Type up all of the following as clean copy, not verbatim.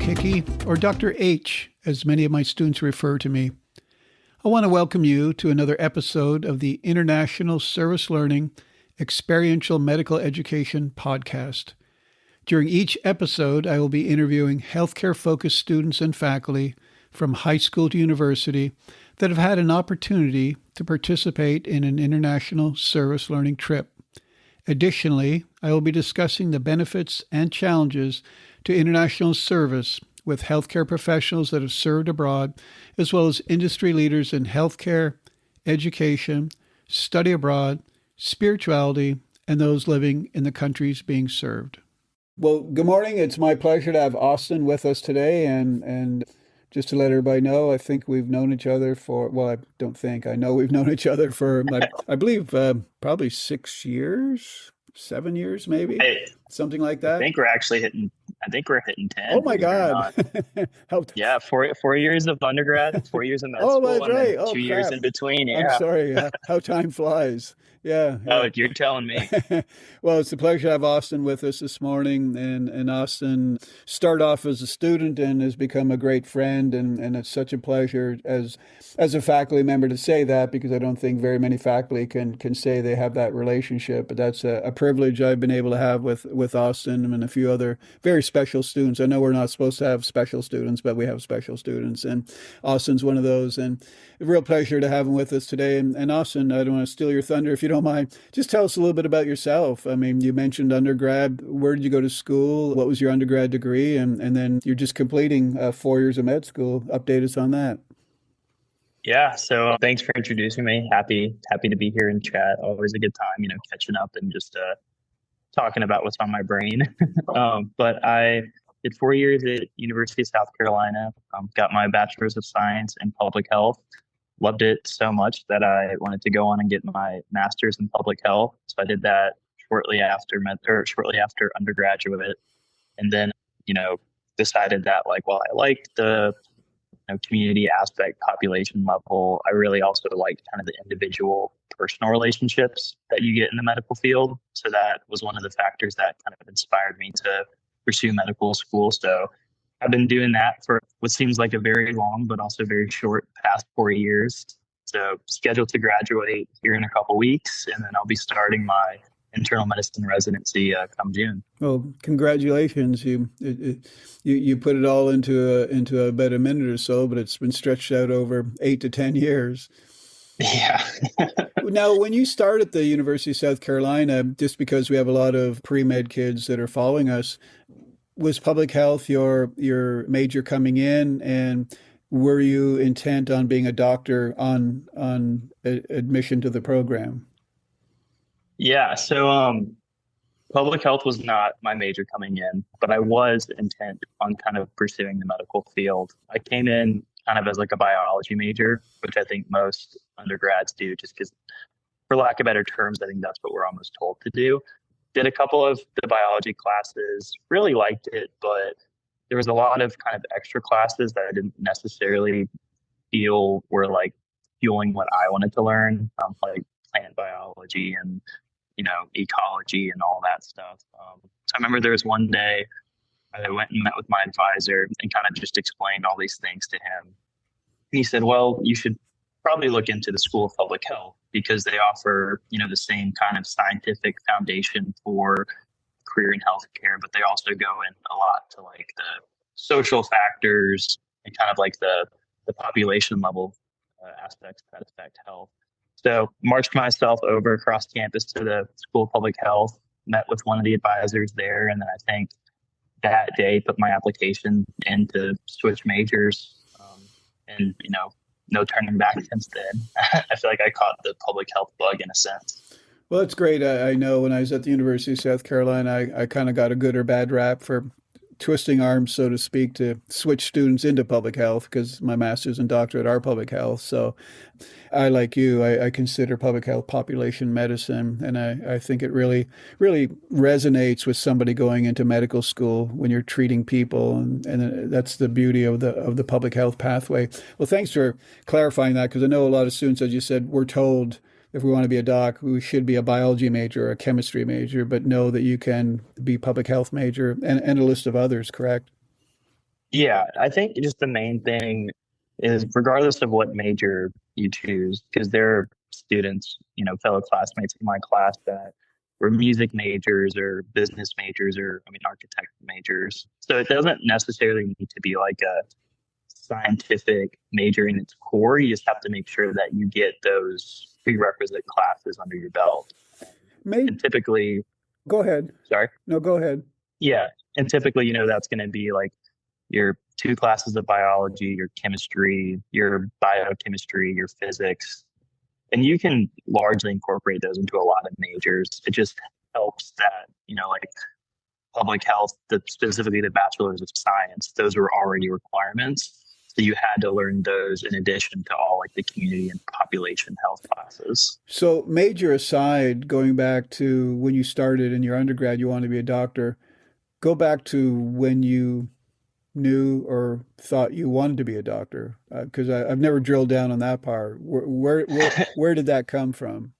Hickey, or Dr. H, as many of my students refer to me. I want to welcome you to another episode of the International Service Learning Experiential Medical Education Podcast. During each episode, I will be interviewing healthcare-focused students and faculty from high school to university that have had an opportunity to participate in an international service learning trip. Additionally, I will be discussing the benefits and challenges to international service with healthcare professionals that have served abroad, as well as industry leaders in healthcare, education, study abroad, spirituality, and those living in the countries being served. Well, good morning. It's my pleasure to have Austin with us today. And just to let everybody know, I think we've known each other I don't think, I know we've known each other for, I believe, probably 6 years, 7 years, maybe, something like that. I think we're hitting 10. Oh my God. Yeah, 4 years of undergrad, 4 years of med school, that's right. And 2 years in between. Yeah. I'm sorry. How time flies. Yeah. Oh, you're telling me. Well, it's a pleasure to have Austin with us this morning. And Austin started off as a student and has become a great friend. And it's such a pleasure as a faculty member to say that, because I don't think very many faculty can say they have that relationship. But that's a privilege I've been able to have with Austin and a few other very special students. I know we're not supposed to have special students, but we have special students. And Austin's one of those. And a real pleasure to have him with us today. And Austin, I don't want to steal your thunder if you don't mind. Just tell us a little bit about yourself. I mean, you mentioned undergrad. Where did you go to school? What was your undergrad degree? And then you're just completing 4 years of med school. Update us on that. Yeah. So thanks for introducing me. Happy to be here in chat. Always a good time, catching up and just talking about what's on my brain. But I did 4 years at University of South Carolina. Got my bachelor's of science in public health. Loved it so much that I wanted to go on and get my master's in public health. So I did that shortly after undergraduate, and then decided that while I liked the community aspect, population level, I really also liked kind of the individual personal relationships that you get in the medical field. So that was one of the factors that kind of inspired me to pursue medical school. So I've been doing that for what seems like a very long, but also very short past 4 years. So scheduled to graduate here in a couple weeks, and then I'll be starting my internal medicine residency come June. Well, congratulations! You put it all into about a minute or so, but it's been stretched out over 8 to 10 years. Yeah. Now, when you start at the University of South Carolina, just because we have a lot of pre-med kids that are following us, was public health your major coming in, and were you intent on being a doctor on admission to the program? Yeah, so public health was not my major coming in, but I was intent on kind of pursuing the medical field. I came in kind of as a biology major, which I think most undergrads do, just because, for lack of better terms, I think that's what we're almost told to do. Did a couple of the biology classes, really liked it, but there was a lot of kind of extra classes that I didn't necessarily feel were fueling what I wanted to learn, like plant biology and ecology and all that stuff. So I remember there was one day I went and met with my advisor and kind of just explained all these things to him. And he said, well, you should probably look into the School of Public Health, because they offer, the same kind of scientific foundation for career in healthcare, but they also go in a lot to the social factors and kind of the population level aspects that affect health. So marched myself over across campus to the School of Public Health, met with one of the advisors there, and then I think that day put my application in to switch majors, and no turning back since then. I feel like I caught the public health bug in a sense. Well, it's great. I know when I was at the University of South Carolina, I kind of got a good or bad rap for twisting arms, so to speak, to switch students into public health, because my master's and doctorate are public health. So I, like you, I consider public health population medicine. And I think it really, really resonates with somebody going into medical school when you're treating people. And that's the beauty of the public health pathway. Well, thanks for clarifying that, because I know a lot of students, as you said, we're told if we want to be a doc, we should be a biology major or a chemistry major, but know that you can be public health major and a list of others, correct? Yeah, I think just the main thing is regardless of what major you choose, because there are students, fellow classmates in my class that were music majors or business majors or, architect majors. So it doesn't necessarily need to be like a scientific major in its core. You just have to make sure that you get those prerequisite classes under your belt. May And typically, Go ahead. sorry, No, go ahead. yeah, and typically, that's going to be like your two classes of biology, your chemistry, your biochemistry, your physics, and you can largely incorporate those into a lot of majors. It just helps that, like public health, specifically the bachelor's of science, those were already requirements. So you had to learn those in addition to all like the community and population health classes. So, major aside, going back to when you started in your undergrad, you wanted to be a doctor. Go back to when you knew or thought you wanted to be a doctor, because I've never drilled down on that part. Where did that come from?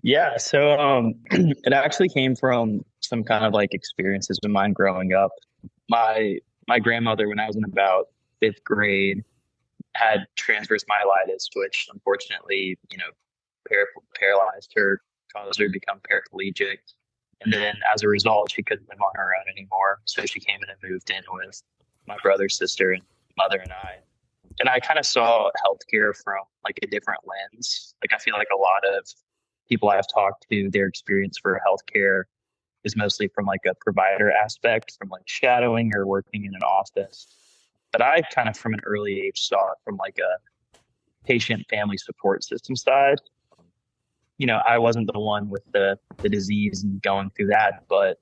Yeah, so it actually came from some kind of like experiences of mine growing up. My grandmother, when I was in about fifth grade, had transverse myelitis, which unfortunately, paralyzed her, caused her to become paraplegic. And then as a result, she couldn't live on her own anymore. So she came in and moved in with my brother, sister, and mother and I. And I kind of saw healthcare from like a different lens. Like I feel like a lot of people I've talked to, their experience for healthcare is mostly from like a provider aspect, from like shadowing or working in an office. But I kind of from an early age saw it from like a patient family support system side. I wasn't the one with the disease and going through that, but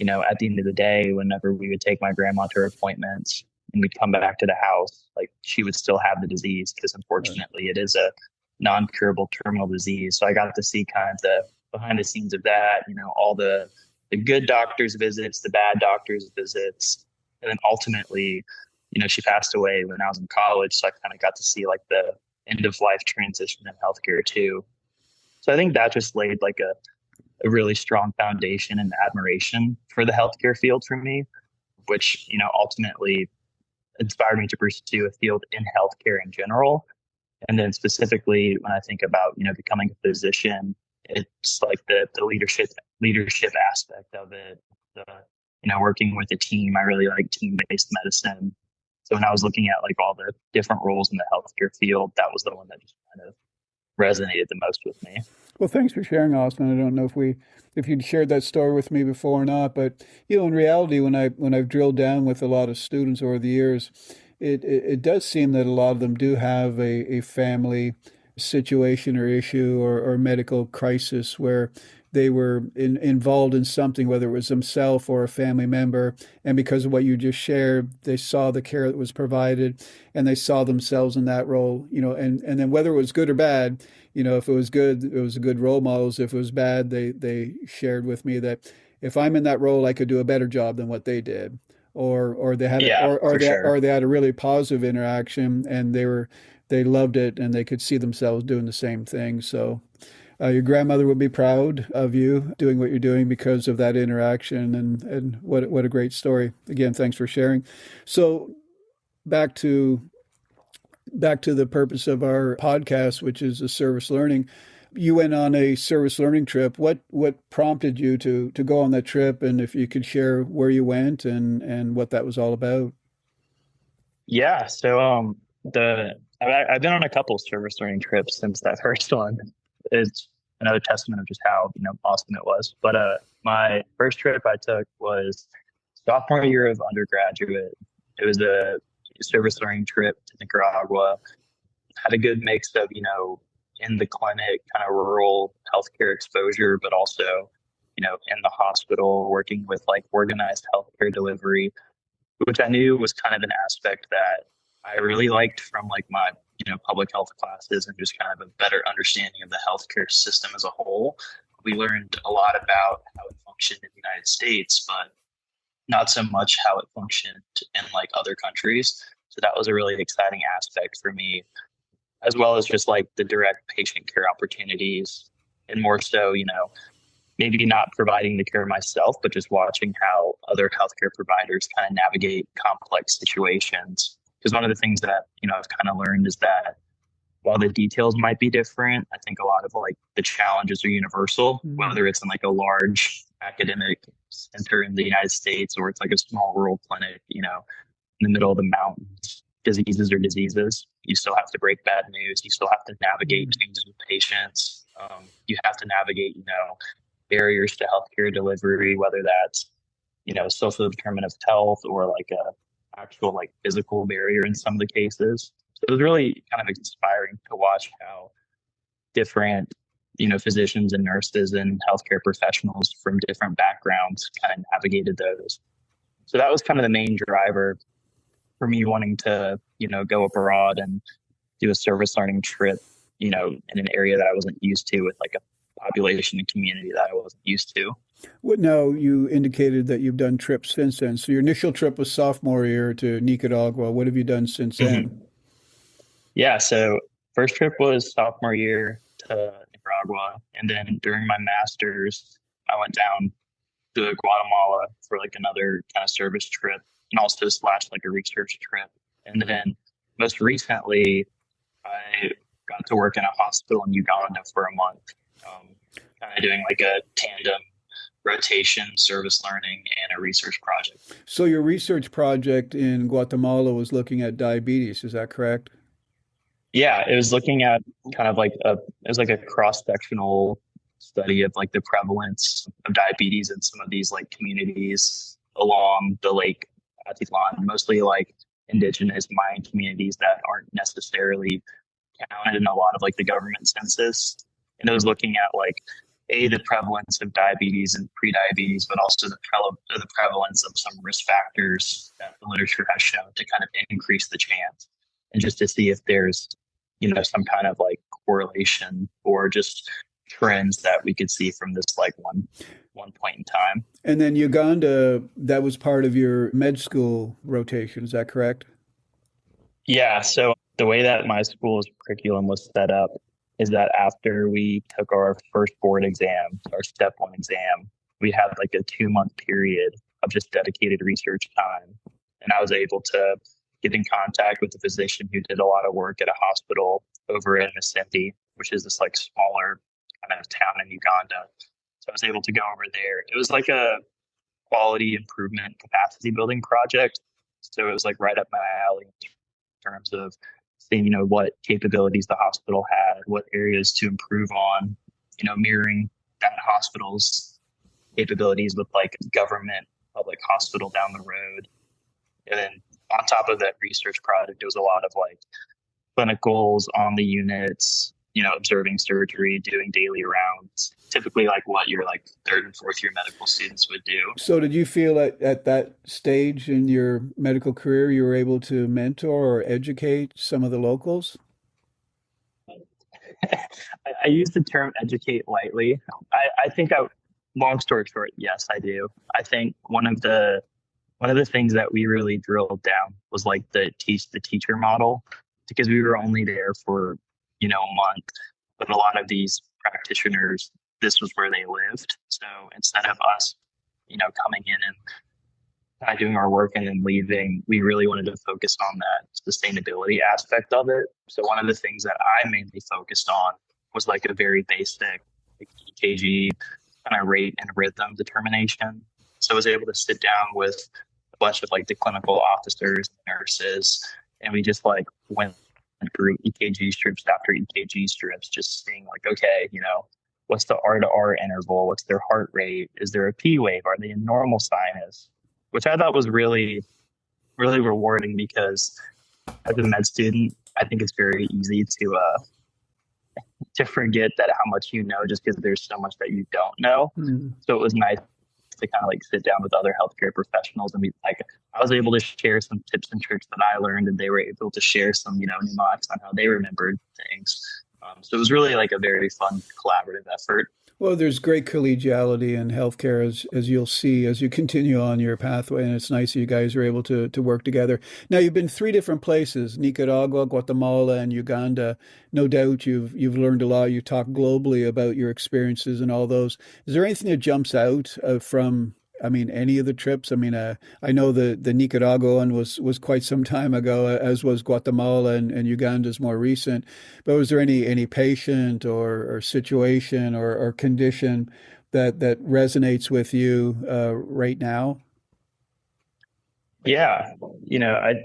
at the end of the day, whenever we would take my grandma to her appointments and we'd come back to the house, like she would still have the disease because unfortunately it is a non-curable terminal disease. So I got to see kind of the behind the scenes of that, all the good doctors visits, the bad doctors visits, and then ultimately, she passed away when I was in college. So I kind of got to see like the end of life transition in healthcare too. So I think that just laid like a really strong foundation and admiration for the healthcare field for me, which, ultimately inspired me to pursue a field in healthcare in general. And then specifically when I think about, becoming a physician, it's like the leadership aspect of it, the, working with a team. I really like team-based medicine. So when I was looking at like all the different roles in the healthcare field, that was the one that just kind of resonated the most with me. Well, thanks for sharing, Austin. I don't know if you'd shared that story with me before or not, but in reality, when I've drilled down with a lot of students over the years, it does seem that a lot of them do have a family situation or issue or medical crisis where they were involved in something, whether it was themselves or a family member. And because of what you just shared, they saw the care that was provided and they saw themselves in that role, and then whether it was good or bad, if it was good, it was a good role models. If it was bad, they shared with me that if I'm in that role, I could do a better job than what they did. Or they had a, Yeah, for or sure. they had a really positive interaction and they loved it and they could see themselves doing the same thing. So your grandmother would be proud of you doing what you're doing because of that interaction, and what a great story. Again, thanks for sharing. So back to the purpose of our podcast, which is a service learning. You went on a service learning trip. What prompted you to go on that trip, and if you could share where you went and what that was all about? Yeah. So I've been on a couple service learning trips since that first one. It's another testament of just how awesome it was. But my first trip I took was sophomore year of undergraduate. It was a service learning trip to Nicaragua. Had a good mix of in the clinic kind of rural healthcare exposure, but also in the hospital working with like organized healthcare delivery, which I knew was kind of an aspect that I really liked from like my, public health classes and just kind of a better understanding of the healthcare system as a whole. We learned a lot about how it functioned in the United States, but not so much how it functioned in like other countries. So that was a really exciting aspect for me, as well as just like the direct patient care opportunities and more so, maybe not providing the care myself, but just watching how other healthcare providers kind of navigate complex situations. Because one of the things that, I've kind of learned is that while the details might be different, I think a lot of like the challenges are universal, whether it's in like a large academic center in the United States or it's like a small rural clinic, in the middle of the mountains. Diseases are diseases. You still have to break bad news. You still have to navigate changes with patients. You have to navigate, barriers to healthcare delivery, whether that's, social determinant of health or like a actual like physical barrier in some of the cases. So it was really kind of inspiring to watch how different, physicians and nurses and healthcare professionals from different backgrounds kind of navigated those. So that was kind of the main driver for me wanting to, go abroad and do a service learning trip, in an area that I wasn't used to with like a population and community that I wasn't used to. What now? You indicated that you've done trips since then. So your initial trip was sophomore year to Nicaragua. What have you done since then? Yeah. So first trip was sophomore year to Nicaragua. And then during my master's, I went down to Guatemala for like another kind of service trip and also slash like a research trip. And then most recently, I got to work in a hospital in Uganda for a month, kind of doing like a tandem rotation, service learning, and a research project. So your research project in Guatemala was looking at diabetes, is that correct? Yeah, it was looking at kind of like it was like a cross-sectional study of like the prevalence of diabetes in some of these like communities along the Lake Atitlan, mostly like indigenous Mayan communities that aren't necessarily counted in a lot of like the government census. And it was looking at like the prevalence of diabetes and pre-diabetes, but also the prevalence of some risk factors that the literature has shown to kind of increase the chance, and just to see if there's some kind of like correlation or just trends that we could see from this like one point in time. And then Uganda, that was part of your med school rotation, is that correct? Yeah. So the way that my school's curriculum was set up is that after we took our first board exam, our step one exam, we had like a 2-month period of just dedicated research time. And I was able to get in contact with a physician who did a lot of work at a hospital over in Masindi, which is this like smaller kind of town in Uganda. So I was able to go over there. It was like a quality improvement capacity building project. So it was like right up my alley in terms of seeing, what capabilities the hospital had, what areas to improve on, mirroring that hospital's capabilities with like government public hospital down the road. And then on top of that research project, there was a lot of like clinicals on the units, observing surgery, doing daily rounds, typically like what your like third and fourth year medical students would do. So did you feel at that stage in your medical career you were able to mentor or educate some of the locals? I use the term educate lightly. I think long story short, yes, I do. I think one of the things that we really drilled down was like the teacher model, because we were only there for a month, but a lot of these practitioners, this was where they lived. So instead of us coming in and kind of doing our work and then leaving, we really wanted to focus on that sustainability aspect of it. So one of the things that I mainly focused on was like a very basic like EKG kind of rate and rhythm determination. So I was able to sit down with a bunch of like the clinical officers, nurses, and we just like went through EKG strips after EKG strips, just seeing like, okay, what's the R to R interval? What's their heart rate? Is there a P wave? Are they in normal sinus? Which I thought was really, really rewarding, because as a med student, I think it's very easy to forget that how much just because there's so much that you don't know. So it was nice to kind of like sit down with other healthcare professionals and be like, I was able to share some tips and tricks that I learned, and they were able to share some, mnemonics on how they remembered things. So it was really like a very fun collaborative effort. Well, there's great collegiality in healthcare, as you'll see as you continue on your pathway, and it's nice that you guys are able to work together. Now, you've been three different places: Nicaragua, Guatemala, and Uganda. No doubt you've learned a lot. You talk globally about your experiences and all those. Is there anything that jumps out from? I mean, any of the trips. I mean, I know the Nicaragua one was quite some time ago, as was Guatemala and Uganda's more recent. But was there any patient or situation or condition that resonates with you right now? Yeah, I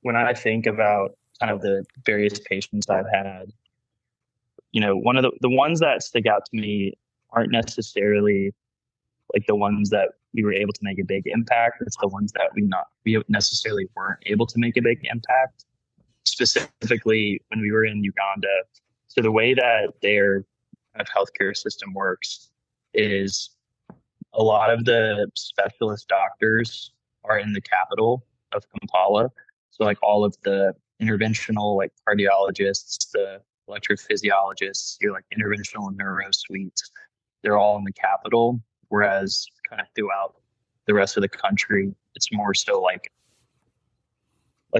when I think about kind of the various patients I've had, one of the ones that stick out to me aren't necessarily like the ones that we were able to make a big impact. It's the ones that we necessarily weren't able to make a big impact. Specifically, when we were in Uganda, so the way that their kind of healthcare system works is a lot of the specialist doctors are in the capital of Kampala. So like all of the interventional like cardiologists, the electrophysiologists, your like interventional neuro suites, they're all in the capital. Whereas kind of throughout the rest of the country, it's more so like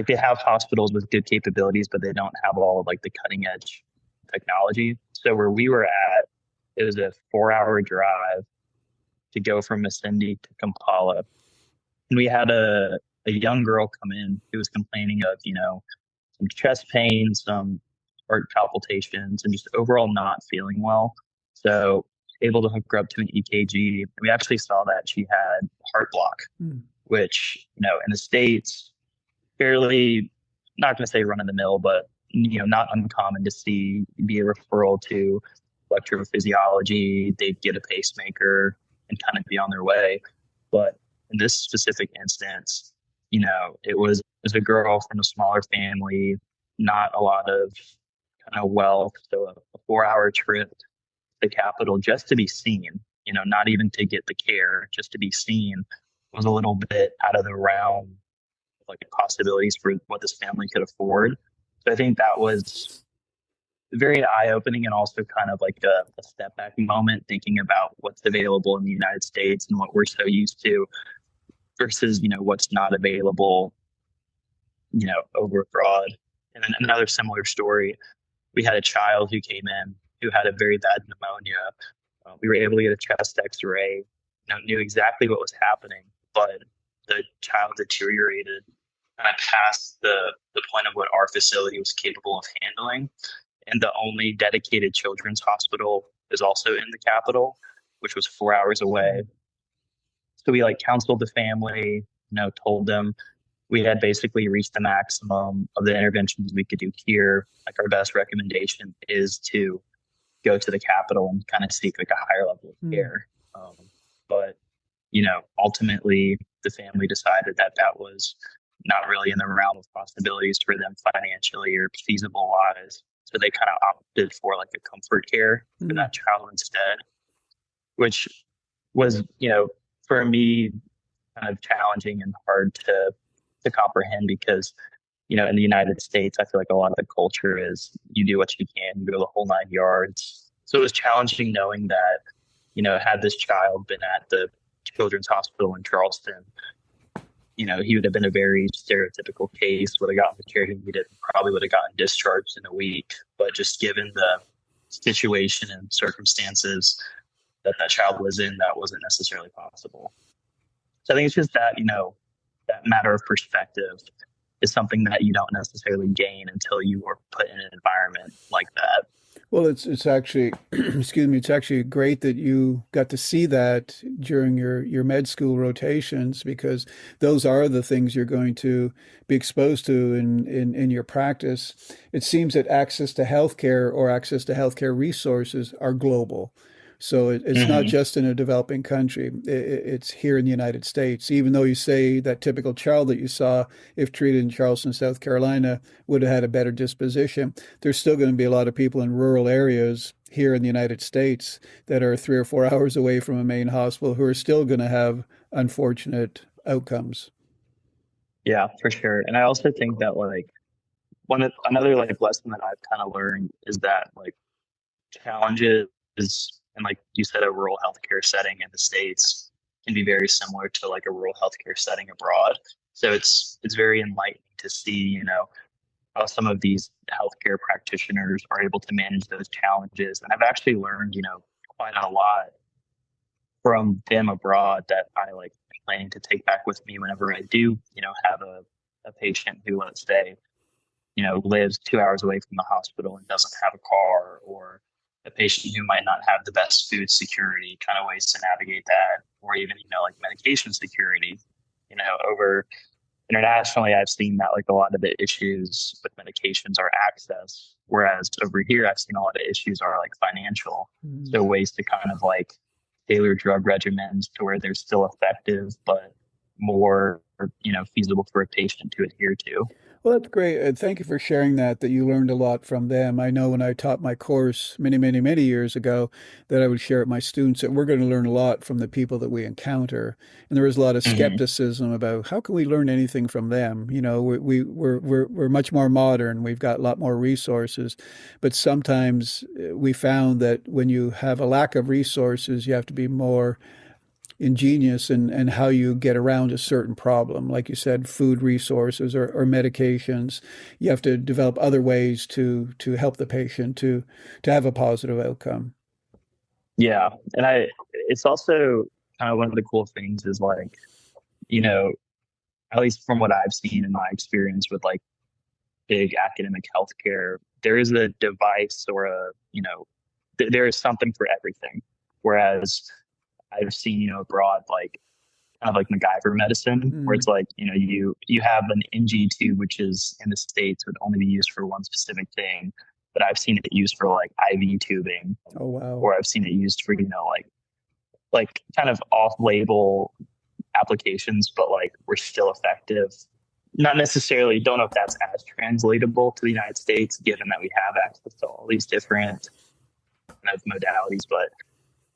they have hospitals with good capabilities, but they don't have all of like the cutting edge technology. So where we were at, it was a 4 hour drive to go from Masindi to Kampala. And we had a young girl come in who was complaining of, some chest pain, some heart palpitations, and just overall not feeling well. So able to hook her up to an EKG. We actually saw that she had heart block, Mm. which, in the States, fairly, not going to say run of the mill, but, not uncommon to see be a referral to electrophysiology. They'd get a pacemaker and kind of be on their way. But in this specific instance, it was a girl from a smaller family, not a lot of kind of wealth. So a 4 hour trip to the capital just to be seen, not even to get the care, just to be seen was a little bit out of the realm of like possibilities for what this family could afford. So I think that was very eye opening and also kind of like a step back moment thinking about what's available in the United States and what we're so used to versus, what's not available, over abroad. And then another similar story, we had a child who came in who had a very bad pneumonia. We were able to get a chest x-ray, knew exactly what was happening, but the child deteriorated kind of past the point of what our facility was capable of handling. And the only dedicated children's hospital is also in the capital, which was 4 hours away. So we like counseled the family, told them we had basically reached the maximum of the interventions we could do here. Like our best recommendation is to go to the capital and kind of seek like a higher level of Mm. care. But ultimately the family decided that that was not really in the realm of possibilities for them financially or feasible wise. So they kind of opted for like a comfort care for Mm. that child instead, which was, for me kind of challenging and hard to comprehend because, in the United States, I feel like a lot of the culture is you do what you can, you go the whole 9 yards. So it was challenging knowing that, had this child been at the children's hospital in Charleston, he would have been a very stereotypical case, would have gotten the care he needed, probably would have gotten discharged in a week. But just given the situation and circumstances that child was in, that wasn't necessarily possible. So I think it's just that, that matter of perspective is something that you don't necessarily gain until you are put in an environment like that. Well, it's actually, excuse me, it's actually great that you got to see that during your med school rotations because those are the things you're going to be exposed to in your practice. It seems that access to healthcare or access to healthcare resources are global. So it's not Mm-hmm. just in a developing country. It's here in the United States. Even though you say that typical child that you saw, if treated in Charleston, South Carolina, would have had a better disposition, there's still going to be a lot of people in rural areas here in the United States that are 3 or 4 hours away from a main hospital who are still going to have unfortunate outcomes. Yeah, for sure. And I also think that like another like lesson that I've kind of learned is that like challenges And like you said, a rural healthcare setting in the States can be very similar to like a rural healthcare setting abroad. So it's very enlightening to see, how some of these healthcare practitioners are able to manage those challenges. And I've actually learned, quite a lot from them abroad that I like am planning to take back with me whenever I do, have a patient who, let's say, lives 2 hours away from the hospital and doesn't have a car, or a patient who might not have the best food security, kind of ways to navigate that, or even, like medication security. Over internationally, I've seen that like a lot of the issues with medications are access, whereas over here, I've seen a lot of issues are like financial. So ways to kind of like tailor drug regimens to where they're still effective, but more, feasible for a patient to adhere to. Well, that's great. Thank you for sharing that you learned a lot from them. I know when I taught my course many, many, many years ago that I would share with my students that we're going to learn a lot from the people that we encounter. And there was a lot of Hmm. skepticism about how can we learn anything from them? We're much more modern. We've got a lot more resources. But sometimes we found that when you have a lack of resources, you have to be more ingenious and how you get around a certain problem. Like you said, food resources or medications. You have to develop other ways to help the patient to have a positive outcome. Yeah. It's also kind of one of the cool things is like, you know, at least from what I've seen in my experience with like big academic healthcare, there is a device or there is something for everything. Whereas I've seen, abroad, like kind of like MacGyver medicine, where Mm. it's like, you have an NG tube, which is in the States would only be used for one specific thing. But I've seen it used for like IV tubing, Oh, wow. or I've seen it used for, like kind of off-label applications, but like we're still effective. Not necessarily, don't know if that's as translatable to the United States, given that we have access to all these different kind of modalities. But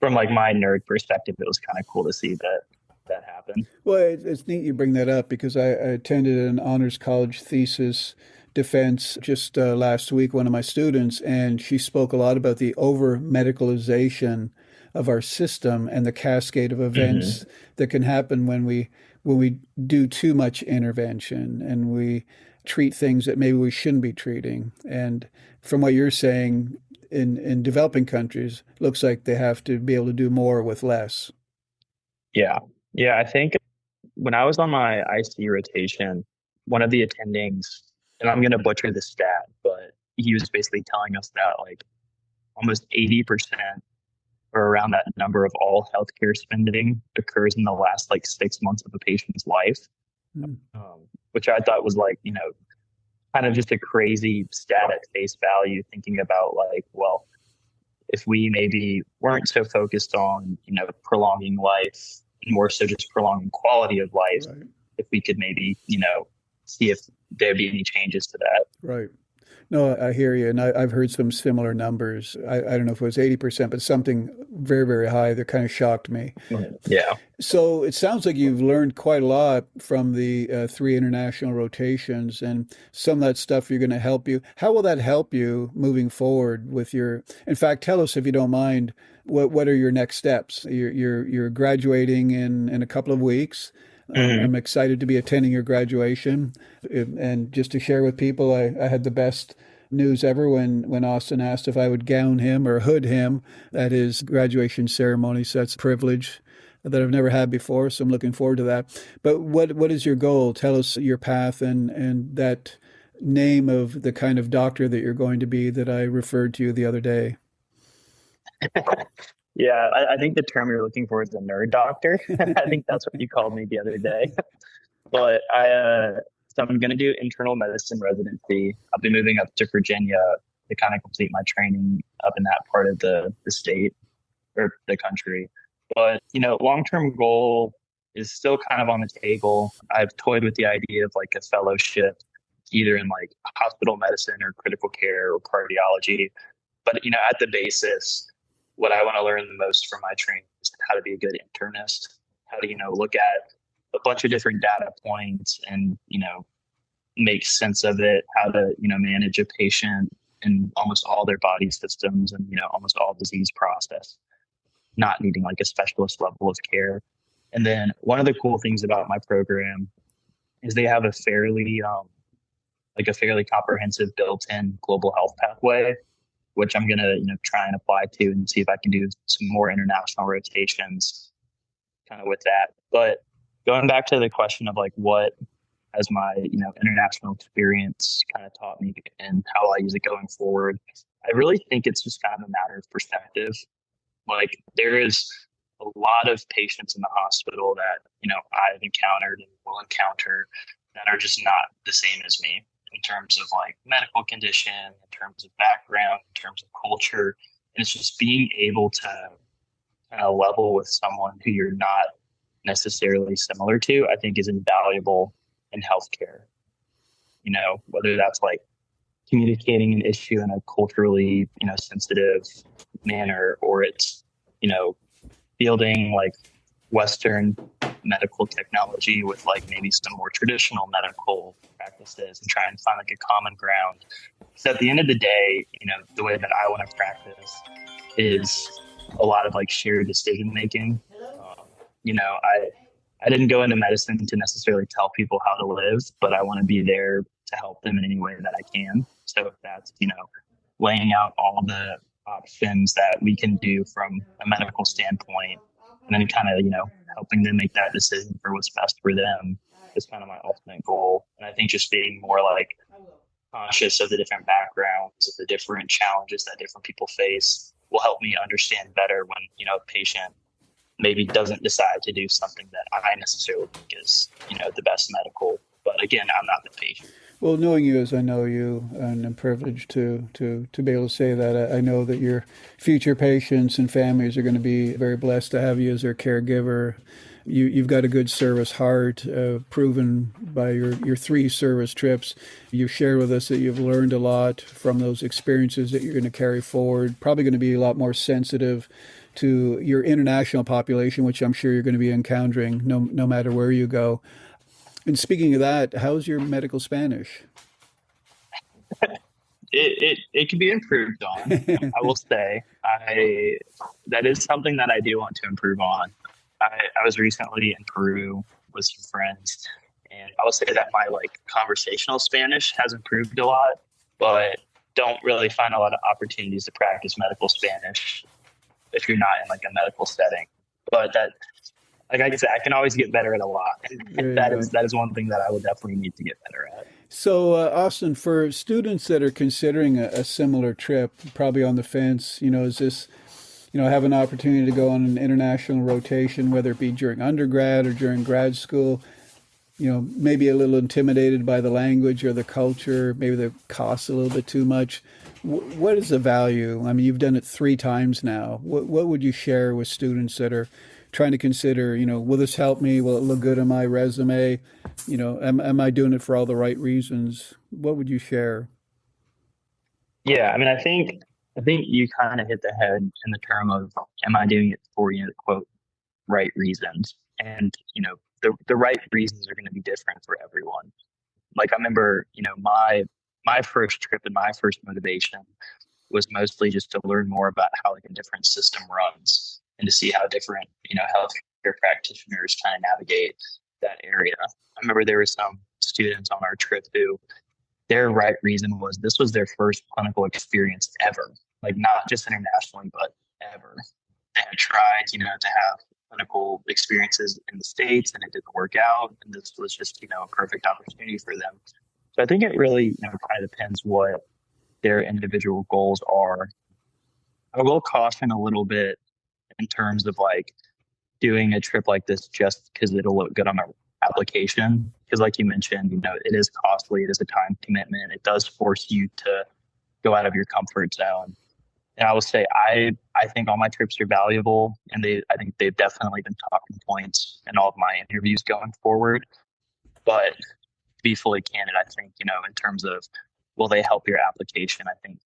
from like my nerd perspective, it was kind of cool to see that happen. Well, it's neat you bring that up because I attended an honors college thesis defense just last week, one of my students, and she spoke a lot about the over medicalization of our system and the cascade of Hmm. events that can happen when we do too much intervention and we treat things that maybe we shouldn't be treating. And from what you're saying, in developing countries, looks like they have to be able to do more with less. Yeah. Yeah. I think when I was on my IC rotation, one of the attendings, and I'm going to butcher the stat, but he was basically telling us that like almost 80% or around that number of all healthcare spending occurs in the last like 6 months of a patient's life, Mm. which I thought was like, kind of just a crazy stat at face value, thinking about like, well, if we maybe weren't so focused on, prolonging life, more so just prolonging quality of life, Right. if we could maybe, see if there'd be any changes to that. Right. No, I hear you. And I've heard some similar numbers. I don't know if it was 80%, but something very, very high that kind of shocked me. Yeah. So it sounds like you've learned quite a lot from the three international rotations, and some of that stuff you're going to help you. How will that help you moving forward with your, in fact, tell us if you don't mind, what are your next steps? You're graduating in a couple of weeks. I'm Hmm. excited to be attending your graduation. And just to share with people, I had the best news ever when Austin asked if I would gown him or hood him at his graduation ceremony. So that's a privilege that I've never had before. So I'm looking forward to that. But what is your goal? Tell us your path and that name of the kind of doctor that you're going to be that I referred to you the other day. Yeah, I think the term you're looking for is a nerd doctor. I think that's what you called me the other day. But so I'm going to do internal medicine residency. I'll be moving up to Virginia to kind of complete my training up in that part of the state or the country. But, long term goal is still kind of on the table. I've toyed with the idea of like a fellowship, either in like hospital medicine or critical care or cardiology. But, at the basis, what I want to learn the most from my training is how to be a good internist, how to, look at a bunch of different data points and, make sense of it, how to, manage a patient in almost all their body systems and, almost all disease process. not needing like a specialist level of care. And then one of the cool things about my program is they have a fairly comprehensive built-in global health pathway, which I'm gonna try and apply to and see if I can do some more international rotations kind of with that. But going back to the question of like what has my international experience kind of taught me and how I use it going forward, I really think it's just kind of a matter of perspective. Like there is a lot of patients in the hospital that I've encountered and will encounter that are just not the same as me in terms of like medical condition, in terms of background, in terms of culture. And it's just being able to kind of level with someone who you're not necessarily similar to, I think is invaluable in healthcare. Whether that's like communicating an issue in a culturally, sensitive manner, or it's, fielding like Western medical technology with like maybe some more traditional medical practices and try and find like a common ground. So at the end of the day, the way that I want to practice is a lot of like shared decision making. I didn't go into medicine to necessarily tell people how to live, but I want to be there to help them in any way that I can. So if that's, laying out all the options that we can do from a medical standpoint, and then kind of, helping them make that decision for what's best for them is kind of my ultimate goal. And I think just being more like conscious of the different backgrounds, of the different challenges that different people face will help me understand better when, a patient maybe doesn't decide to do something that I necessarily think is, the best medical. But again, I'm not the patient. Well, knowing you as I know you, and I'm privileged to be able to say that, I know that your future patients and families are going to be very blessed to have you as their caregiver. You've got a good service heart, proven by your 3 service trips. You've shared with us that you've learned a lot from those experiences that you're going to carry forward, probably going to be a lot more sensitive to your international population, which I'm sure you're going to be encountering no matter where you go. And speaking of that, how's your medical Spanish? It can be improved on. I will say that is something that I do want to improve on. I was recently in Peru with some friends, and I will say that my like conversational Spanish has improved a lot, but don't really find a lot of opportunities to practice medical Spanish if you're not in like a medical setting. But that, like I said, I can always get better at a lot. And that is one thing that I would definitely need to get better at. So, Austin, for students that are considering a similar trip, probably on the fence, is this, have an opportunity to go on an international rotation, whether it be during undergrad or during grad school, maybe a little intimidated by the language or the culture, maybe the costs a little bit too much. What is the value? I mean, you've done it 3 times now. What would you share with students that are trying to consider, will this help me? Will it look good on my resume? Am I doing it for all the right reasons? What would you share? Yeah, I mean, I think you kind of hit the head in the term of, am I doing it for, quote, right reasons? And, the right reasons are going to be different for everyone. Like I remember, my first trip and my first motivation was mostly just to learn more about how like a different system runs and to see how different, healthcare practitioners kind of navigate that area. I remember there were some students on our trip who their right reason was this was their first clinical experience ever, like not just internationally, but ever. They had tried, to have clinical experiences in the States and it didn't work out. And this was just, a perfect opportunity for them. So I think it really, kind of depends what their individual goals are. I will caution a little bit in terms of like doing a trip like this just because it'll look good on our application. Because like you mentioned, it is costly. It is a time commitment. It does force you to go out of your comfort zone. And I will say, I think all my trips are valuable, and I think they've definitely been talking points in all of my interviews going forward. But to be fully candid, I think, in terms of will they help your application, I think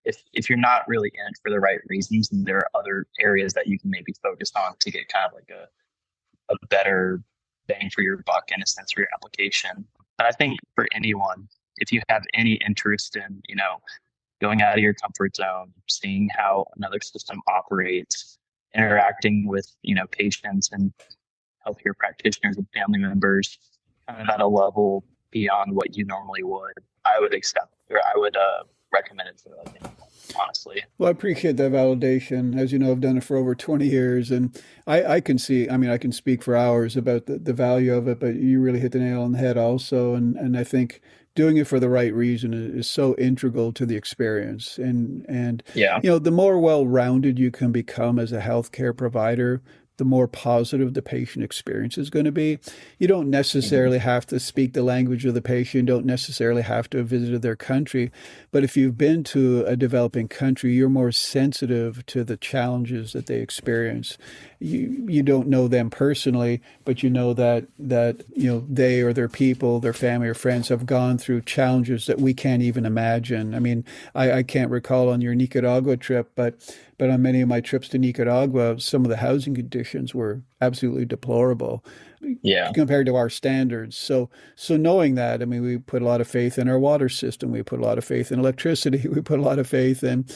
if you're not really in it for the right reasons, then there are other areas that you can maybe focus on to get kind of like a better bang for your buck in a sense for your application. But I think for anyone, if you have any interest in, going out of your comfort zone, seeing how another system operates, interacting with, patients and healthcare practitioners and family members kind of at a level beyond what you normally would, I would accept or I would recommend it to like anyone, honestly. Well, I appreciate that validation. As you know, I've done it for over 20 years, and I can see, I mean, I can speak for hours about the value of it, but you really hit the nail on the head also. And I think doing it for the right reason is so integral to the experience. And Yeah. the more well-rounded you can become as a healthcare provider, the more positive the patient experience is going to be. You don't Mhm. necessarily have to speak the language of the patient, you don't necessarily have to have visited their country. But if you've been to a developing country, you're more sensitive to the challenges that they experience. You don't know them personally, but you know that they or their people, their family or friends have gone through challenges that we can't even imagine. I mean, I can't recall on your Nicaragua trip, but on many of my trips to Nicaragua, some of the housing conditions were absolutely deplorable Yeah. compared to our standards. So knowing that, I mean, we put a lot of faith in our water system. We put a lot of faith in electricity. We put a lot of faith in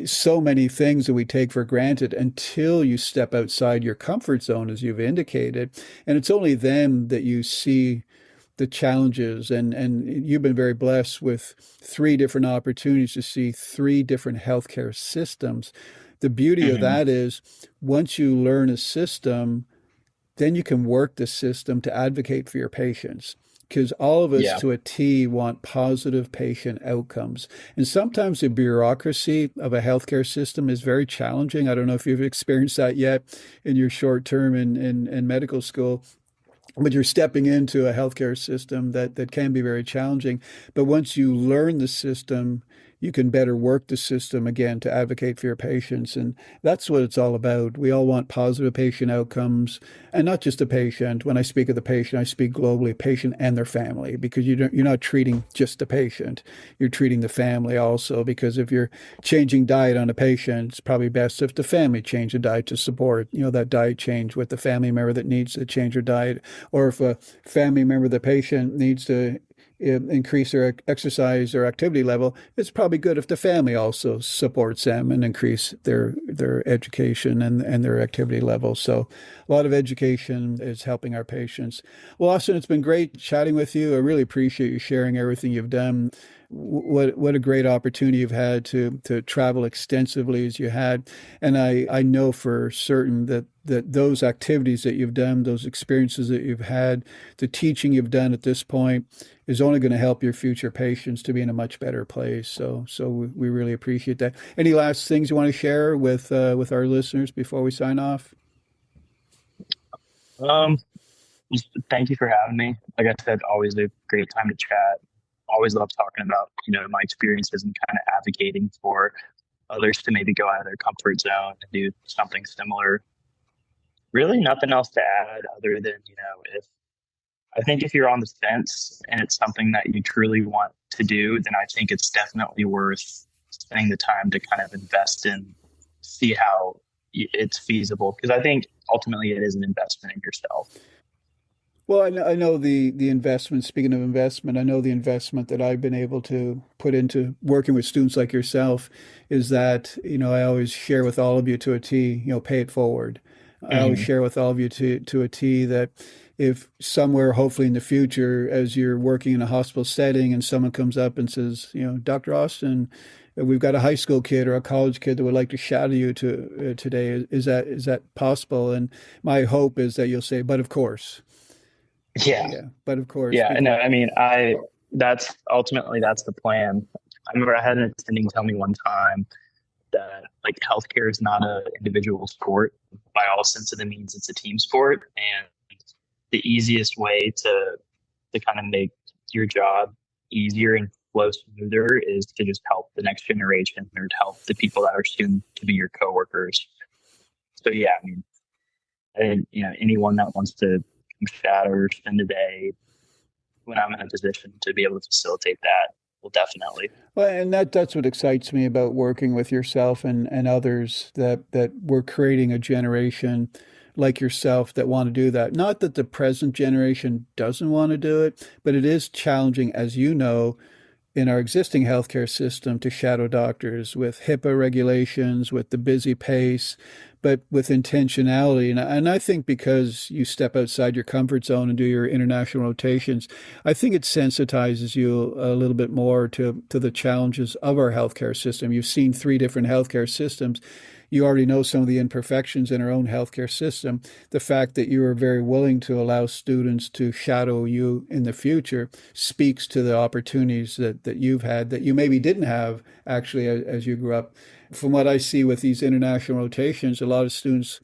so many things that we take for granted until you step outside your comfort zone, as you've indicated. And it's only then that you see the challenges. And you've been very blessed with three different opportunities to see three different healthcare systems. The beauty of Hmm. that is once you learn a system, then you can work the system to advocate for your patients. Because all of us Yeah. to a T want positive patient outcomes. And sometimes the bureaucracy of a healthcare system is very challenging. I don't know if you've experienced that yet in your short term in medical school, but you're stepping into a healthcare system that can be very challenging. But once you learn the system, you can better work the system again to advocate for your patients. And that's what it's all about. We all want positive patient outcomes, and not just the patient. When I speak of the patient, I speak globally, patient and their family, because you're not treating just the patient. You're treating the family also, because if you're changing diet on a patient, it's probably best if the family change the diet to support, that diet change with the family member that needs to change their diet. Or if a family member of the patient needs to increase their exercise or activity level, it's probably good if the family also supports them and increase their education and their activity level. So a lot of education is helping our patients. Well, Austin, it's been great chatting with you. I really appreciate you sharing everything you've done. What a great opportunity you've had to travel extensively as you had. And I know for certain that those activities that you've done, those experiences that you've had, the teaching you've done at this point is only going to help your future patients to be in a much better place. So we really appreciate that. Any last things you want to share with our listeners before we sign off? Um, just thank you for having me. Like I said, always a great time to chat. Always love talking about, my experiences and kind of advocating for others to maybe go out of their comfort zone and do something similar. Really nothing else to add other than, if I think if you're on the fence and it's something that you truly want to do, then I think it's definitely worth spending the time to kind of invest in, see how it's feasible. Because I think ultimately it is an investment in yourself. Well, I know the investment, speaking of investment, I know the investment that I've been able to put into working with students like yourself is that, I always share with all of you to a T, pay it forward. I always Hmm. share with all of you to a T that if somewhere, hopefully in the future, as you're working in a hospital setting and someone comes up and says, Dr. Austin, we've got a high school kid or a college kid that would like to shadow you today. Is that possible? And my hope is that you'll say, but of course. Yeah. Yeah, but of course, Yeah. And because I mean, that's ultimately that's the plan. I remember I had an attending tell me one time that like healthcare is not an individual sport. By all sense of the means, it's a team sport. And the easiest way to kind of make your job easier and flow smoother is to just help the next generation or to help the people that are soon to be your coworkers. So yeah, I mean, and anyone that wants to come shadow or spend a day when I'm in a position to be able to facilitate that will definitely. well, and that's what excites me about working with yourself and others that we're creating a generation like yourself that want to do that. Not that the present generation doesn't want to do it, but it is challenging, as you know, in our existing healthcare system to shadow doctors with HIPAA regulations, with the busy pace. but with intentionality. And I think because you step outside your comfort zone and do your international rotations, I think it sensitizes you a little bit more to the challenges of our healthcare system. You've seen 3 different healthcare systems. You already know some of the imperfections in our own healthcare system. The fact that you are very willing to allow students to shadow you in the future speaks to the opportunities that you've had that you maybe didn't have actually as you grew up. From what I see with these international rotations, a lot of students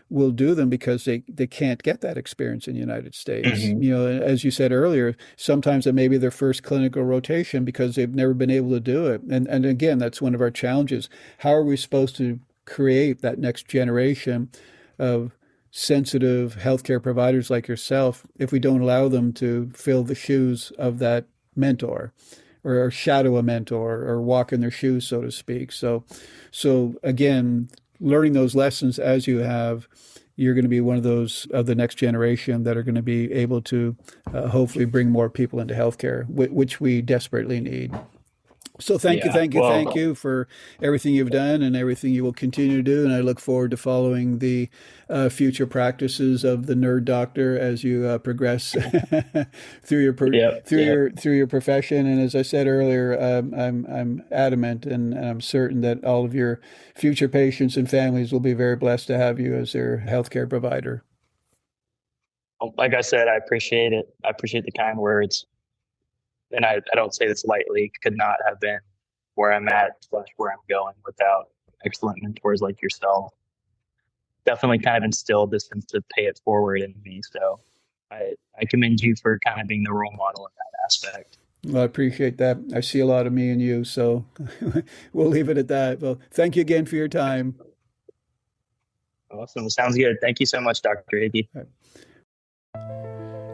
will do them because they can't get that experience in the United States. Mm-hmm. As you said earlier, sometimes it may be their first clinical rotation because they've never been able to do it. And again, that's one of our challenges. How are we supposed to create that next generation of sensitive healthcare providers like yourself if we don't allow them to fill the shoes of that mentor or shadow a mentor or walk in their shoes, so to speak? So again, learning those lessons as you have, you're going to be one of those of the next generation that are going to be able to hopefully bring more people into healthcare, which we desperately need. So thank you for everything you've done and everything you will continue to do. And I look forward to following the future practices of the nerd doctor as you progress through your profession. And as I said earlier, I'm adamant and I'm certain that all of your future patients and families will be very blessed to have you as their healthcare provider. Like I said, I appreciate it. I appreciate the kind words. And I don't say this lightly, could not have been where I'm at / where I'm going without excellent mentors like yourself. Definitely kind of instilled this sense to pay it forward in me. So I commend you for kind of being the role model in that aspect. Well, I appreciate that. I see a lot of me in you, so we'll leave it at that. Well, thank you again for your time. Awesome. Sounds good. Thank you so much, Dr. Hickey.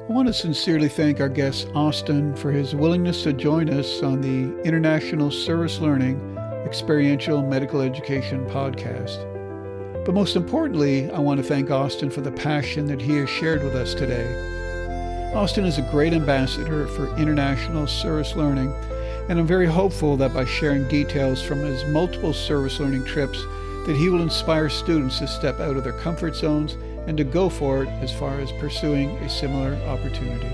I want to sincerely thank our guest, Austin, for his willingness to join us on the International Service Learning Experiential Medical Education podcast. But most importantly, I want to thank Austin for the passion that he has shared with us today. Austin is a great ambassador for international service learning, and I'm very hopeful that by sharing details from his multiple service learning trips, that he will inspire students to step out of their comfort zones and to go for it as far as pursuing a similar opportunity.